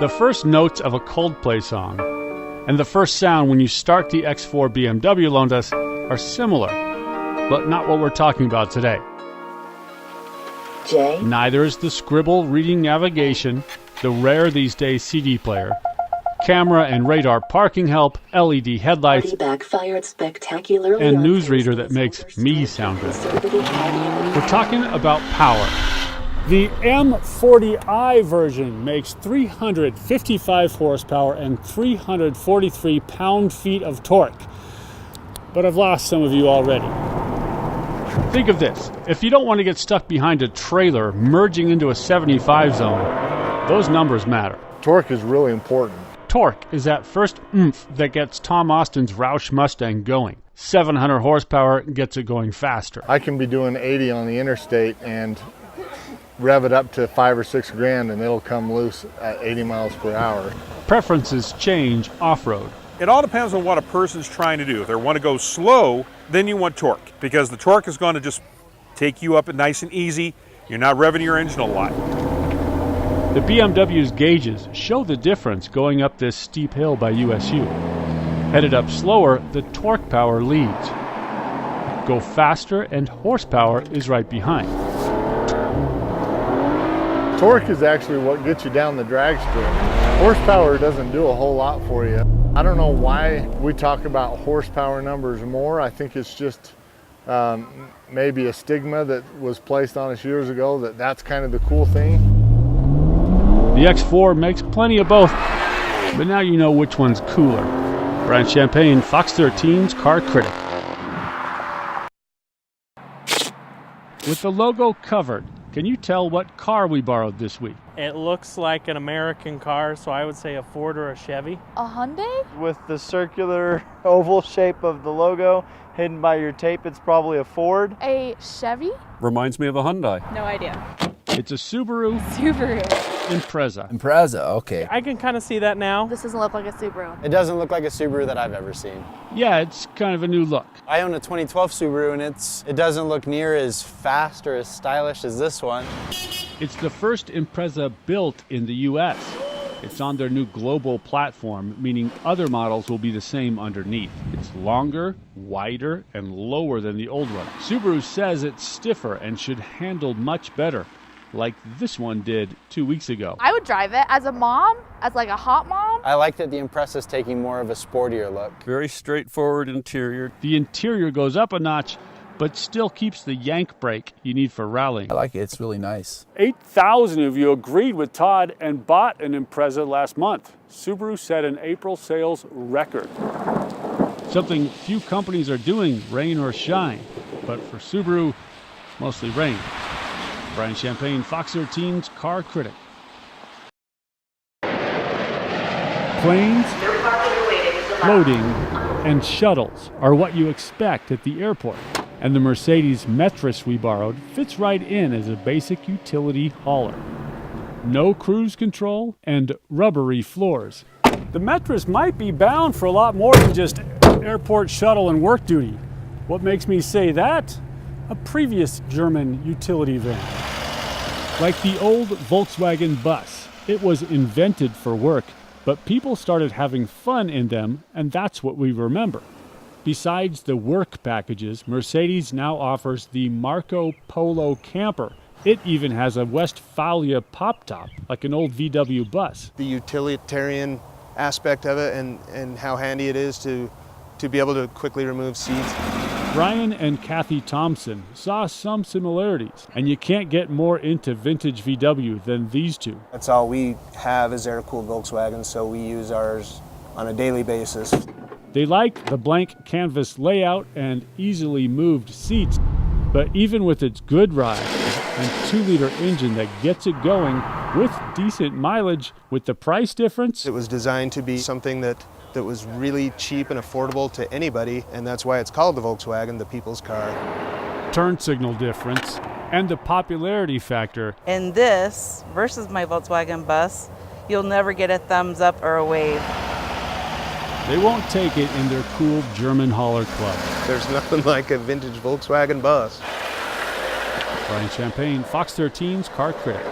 The first notes of a Coldplay song and the first sound when you start the X4 BMW loaned us are similar, but not what we're talking about today. Jay? Neither is the scribble reading navigation, the rare these days CD player, camera and radar parking help, LED headlights, Backfired spectacularly and on newsreader that Thursday's makes me sound good. conservative party. We're talking about power. The M40i version makes 355 horsepower and 343 pound-feet of torque. But I've lost some of you already. Think of this. If you don't want to get stuck behind a trailer merging into a 75 zone, those numbers matter. Torque is really important. Torque is that first oomph that gets Tom Austin's Roush Mustang going. 700 horsepower gets it going faster. I can be doing 80 on the interstate and rev it up to 5 or 6 grand and it'll come loose at 80 miles per hour. Preferences change off-road. It all depends on what a person's trying to do. If they want to go slow, then you want torque, because the torque is going to just take you up nice and easy. You're not revving your engine a lot. The BMW's gauges show the difference going up this steep hill by USU. Headed up slower, the torque power leads. Go faster and horsepower is right behind. Torque is actually what gets you down the drag strip. Horsepower doesn't do a whole lot for you. I don't know why we talk about horsepower numbers more. I think it's just maybe a stigma that was placed on us years ago that that's kind of the cool thing. The X4 makes plenty of both, but now you know which one's cooler. Brian Champagne, Fox 13's Car Critic. With the logo covered, can you tell what car we borrowed this week? It looks like an American car, so I would say a Ford or a Chevy. A Hyundai? With the circular oval shape of the logo hidden by your tape, it's probably a Ford. A Chevy? Reminds me of a Hyundai. No idea. It's a Subaru Subaru. Impreza. Impreza, okay. I can kind of see that now. This doesn't look like a Subaru. It doesn't look like a Subaru that I've ever seen. Yeah, it's kind of a new look. I own a 2012 Subaru and it doesn't look near as fast or as stylish as this one. It's the first Impreza built in the US. It's on their new global platform, meaning other models will be the same underneath. It's longer, wider, and lower than the old one. Subaru says it's stiffer and should handle much better, like this one did 2 weeks ago. I would drive it as a mom, as like a hot mom. I like that the Impreza is taking more of a sportier look. Very straightforward interior. The interior goes up a notch, but still keeps the yank brake you need for rallying. I like it, it's really nice. 8,000 of you agreed with Todd and bought an Impreza last month. Subaru set an April sales record. Something few companies are doing, rain or shine. But for Subaru, mostly rain. Brian Champagne, Fox 13's Car Critic. Planes, floating, and shuttles are what you expect at the airport. And the Mercedes Metris we borrowed fits right in as a basic utility hauler. No cruise control and rubbery floors. The Metris might be bound for a lot more than just airport shuttle and work duty. What makes me say that? A previous German utility van. Like the old Volkswagen bus, it was invented for work, but people started having fun in them, and that's what we remember. Besides the work packages, Mercedes now offers the Marco Polo camper. It even has a Westfalia pop top, like an old VW bus. The utilitarian aspect of it and how handy it is to be able to quickly remove seats. Brian and Kathy Thompson saw some similarities, and you can't get more into vintage VW than these two. That's all we have is air-cooled Volkswagen, so we use ours on a daily basis. They like the blank canvas layout and easily moved seats, but even with its good ride and 2-liter engine that gets it going with decent mileage, with the price difference, it was designed to be something that was really cheap and affordable to anybody, and that's why it's called the Volkswagen, the people's car. turn signal difference, and the popularity factor. In this versus my Volkswagen bus, you'll never get a thumbs up or a wave. They won't take it in their cool German hauler club. There's nothing like a vintage Volkswagen bus. Brian Champagne, Fox 13's Car Critic.